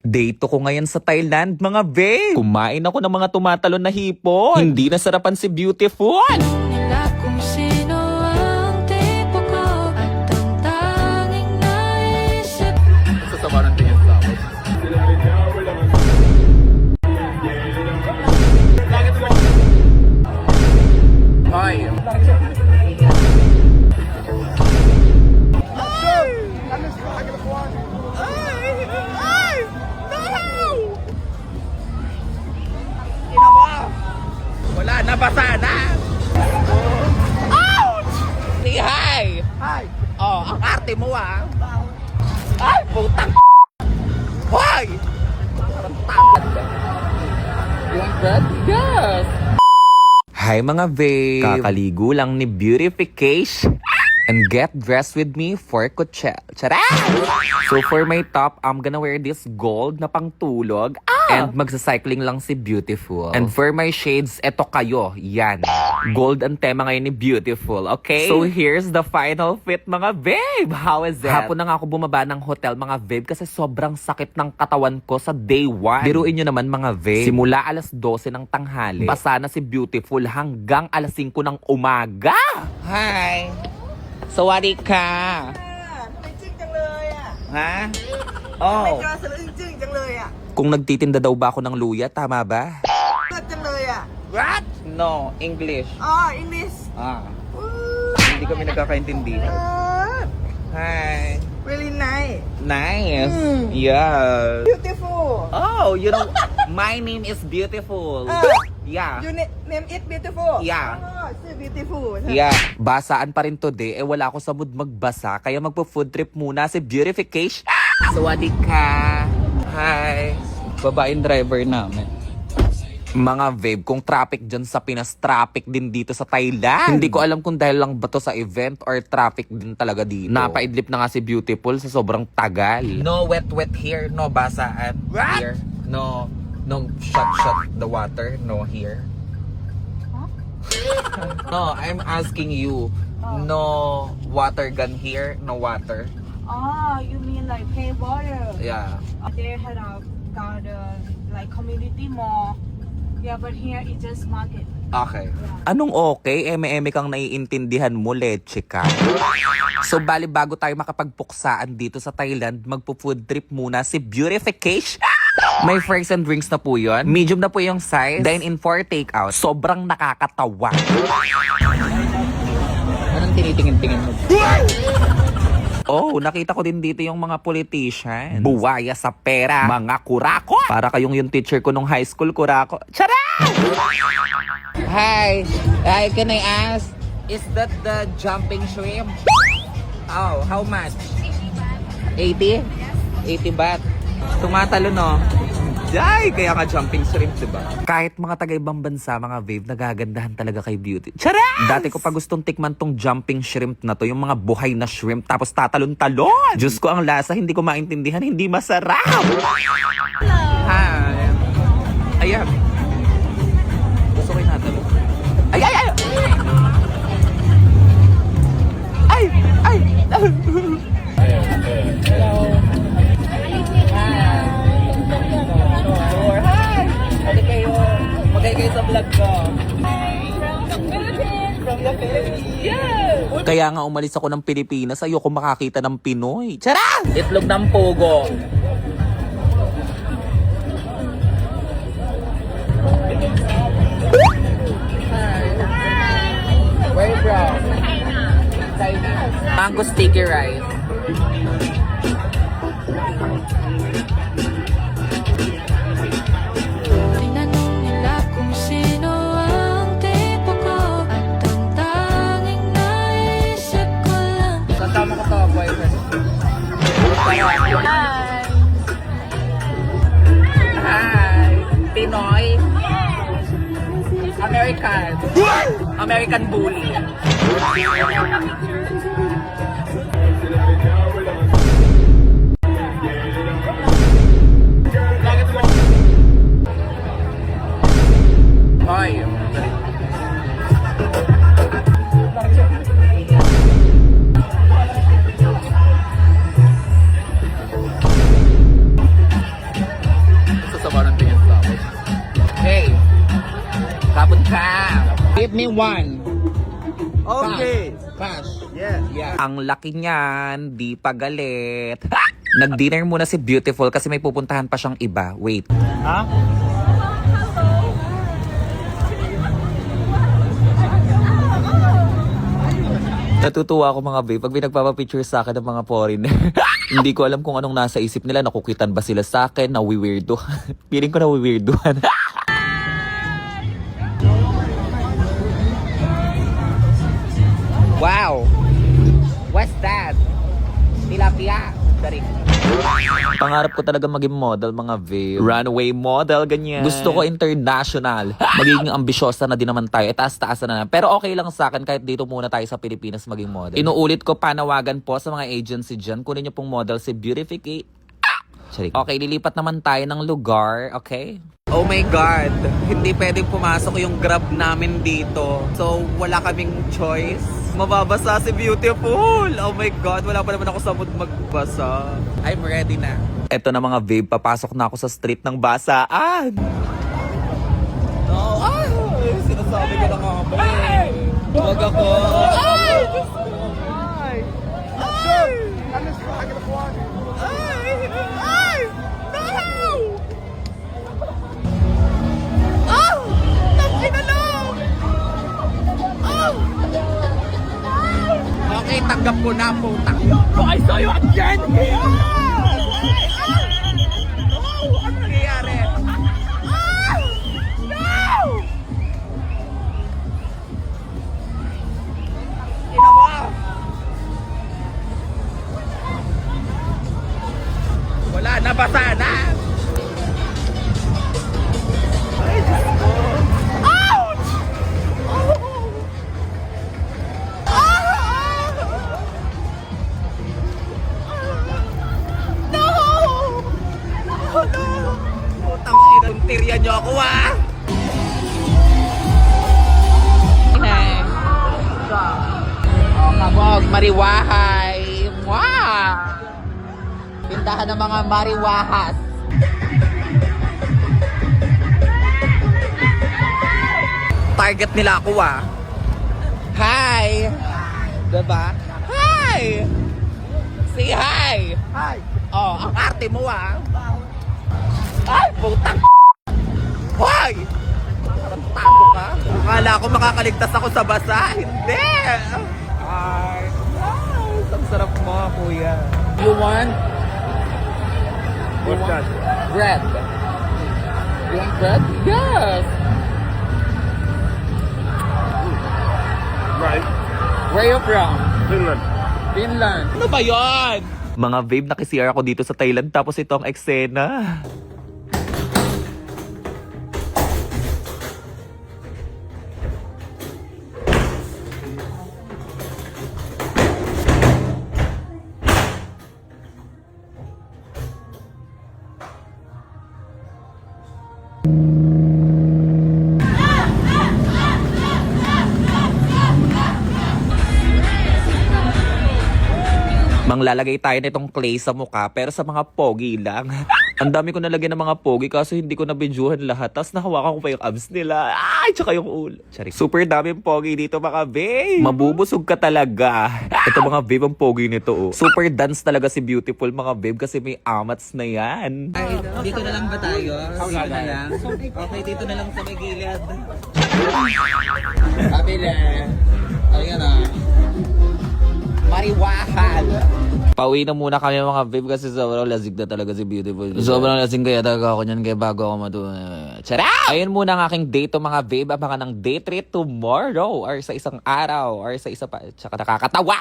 Day 2 ko ngayon sa Thailand, mga babe. Kumain ako ng mga tumatalon na hipon. Hindi nasarapan si Beautiful. Nila kung sino ang tipo ko at ang tanging naisip. Sasama ng tingin sa akin. Hoy! Wala, nabasa na! Ouch! Say hi! Hi! Oh, ang arte mo ah! Ay, putang! Hoy! Parang tamad ka. You want bread? Yes! Hi mga babe. Kakaligo lang ni Beautification. And get dressed with me for Coachella. Tara! So for my top, I'm gonna wear this gold na pangtulog. And magsa-cycling lang si Beautiful. And for my shades, eto kayo. Yan. Gold ang tema ngayon ni Beautiful. Okay? So here's the final fit mga babe. How is it? Hapon na nga ako bumaba ng hotel mga babe kasi sobrang sakit ng katawan ko sa day 1. Biruin nyo naman mga babe. Simula alas 12 ng tanghali. Basa na si Beautiful hanggang alas 5 ng umaga. Hi! สวัสดีค่ะ ทำไมจึ้งจังเลยอ่ะ ฮะ ทำไมจอสะลึงจึ้งจังเลยอ่ะ Kung nagtitinda daw ba ako ng luya, tama ba? เลิศจังเลยอ่ะ What? No, English. อ๋อ อิงลิส Ah, hindi kami nagkakaintindihan. Hi. very nice Nice. Yeah. beautiful Oh, you know, my name is Beautiful. Yeah. you name it beautiful Yeah. oh, so beautiful Yeah. Basaan pa rin today, wala ako sa mood magbasa, kaya magpo-food trip muna si Beautification. สวัสดีค่ะ Hi. Babaeng driver namin. Mga babe, kung traffic dyan sa Pinas, traffic din dito sa Thailand. Hindi ko alam kung dahil lang ba to sa event or traffic din talaga dito. Napaidlip na nga si Beautiful sa sobrang tagal. No wet here, no basaan. Here. No shot the water, no here. No, I'm asking you. No water gun here, no water. Oh, you mean like pay water? Yeah. They had got like community mall. Yeah, but here it's just market. Okay. Anong okay? Eme-eme kang naiintindihan mo, leche ka. So, bali bago tayo makapagpuksaan dito sa Thailand, magpo-food trip muna si Beautification. May fries and drinks na po yun. Medium na po yung size. Dine in for takeout. Sobrang nakakatawa. Anong tinitingin-tingin mo? Oh, nakita ko din dito yung mga politician. Buwaya sa pera. Mga kurako. Para kayong yung teacher ko nung high school, kurako. Tara! Hi. Hi, can I ask? Is that the jumping shrimp? Oh, how much? 80? 80 baht. Tumatalo, no? Ay, kaya ka jumping shrimp, diba? Kahit mga taga-ibang bansa, mga babe, nagagandahan talaga kay Beauty. Tara! Dati ko pa gustong tikman tong jumping shrimp na to, yung mga buhay na shrimp, tapos tatalon-talon. Diyos ko, ang lasa, hindi ko maintindihan, hindi masarap. Hi. Ayan. Gusto ko yung natalon. Ay, ay, ay! Ay, ay! Magay kayo sa vlog ko. Kaya nga umalis ako ng Pilipinas, ayoko makakita ng Pinoy. Tara! Itlog ng pugo. Where you from? Mango sticky rice. Tinanong nila kung sino ang tipo ko at ang tanging naisip ko lang. Kasama ko to, boyfriend. Hi! Pinoy? American. American bully. Hoy! Give me one. Okay. Cash. Yeah. Yeah. Ang laki niyan, di pa galit. Nag-dinner muna si Beautiful kasi may pupuntahan pa siyang iba. Wait. Ha? Natutuwa ako mga babe pag may nagpapapicture sa akin ng mga foreigner. Hindi ko alam kung anong nasa isip nila. Nakukitan ba sila sa akin? Nawi-weirdo. Feeling ko nawi-weirdohan. Wow. What's that? Tilapia. Dari. Pangarap ko talaga maging model, mga babe. Runway model, ganyan. Gusto ko international. Magiging ambisyosa na din naman tayo. Taas-taas na. Pero okay lang sa akin kahit dito muna tayo sa Pilipinas maging model. Inuulit ko, panawagan po sa mga agency dyan. Kunin nyo pong model si Beautificate. Okay, lilipat naman tayo ng lugar, okay? Oh my God, hindi pwedeng pumasok yung Grab namin dito. So, wala kaming choice. Mababasa si Beautiful. Oh my God, wala pa naman ako sa mood magbasa. I'm ready na. Eto na mga babe, papasok na ako sa street ng basaan. No, ay, sinasabi ko na nga ba eh. Huwag ako. Ay! Ay! Ay! Ay! No! Oh! Tangina lang! Oh! Okay, tanggap ko na po. I saw you again! Ano nangyayari? Ina mo! Wala, nabasa na! Putang ina, puntirya niyo ako ah! Oh, kabog, mariwahay! Wow! Tindahan ng mga mariwahas. Target nila ako ah. Hi! Diba? Hi! Say hi! Hi. Oh, ang arte mo ah. Ay, putang Hoy! Parang tago ka. Akala ko makakaligtas ako sa basa. Hindi! Ay, nice. Ang sarap mo, kuya. You want? What's that? Bread. You want bread? Yes! Right. Where you from? Finland. Finland. Ano ba yon? Mga babe, nakisiyar ako dito sa Thailand tapos ito ang eksena. Manglalagay tayo nitong clay sa mukha pero sa mga pogi lang. Ang dami ko nalagyan ng mga pogi kaso hindi ko nabidyuhan lahat. Tapos nahawakan ko pa yung abs nila. Ay, tsaka yung ulo. Charik. Super daming pogi dito mga babe. Mabubusog ka talaga. Ito mga babe ang pogi nito oh. Super dance talaga si Beautiful mga babe kasi may amats na yan. Ay, dito na lang ba tayo? Dito na lang. Okay, dito na lang sa may gilid. Kabila. Ayan ah. Mariwahal. Pauwi na muna kami mga babe kasi sobrang lasing na talaga si Beautiful. Sobrang lasing kaya talaga ako niyan kaya bago ako matulog. Tara! Ayun muna ang aking date to mga babe. Abangan ng day 3 tomorrow or sa isang araw or sa isa pa. Tsaka nakakatawa!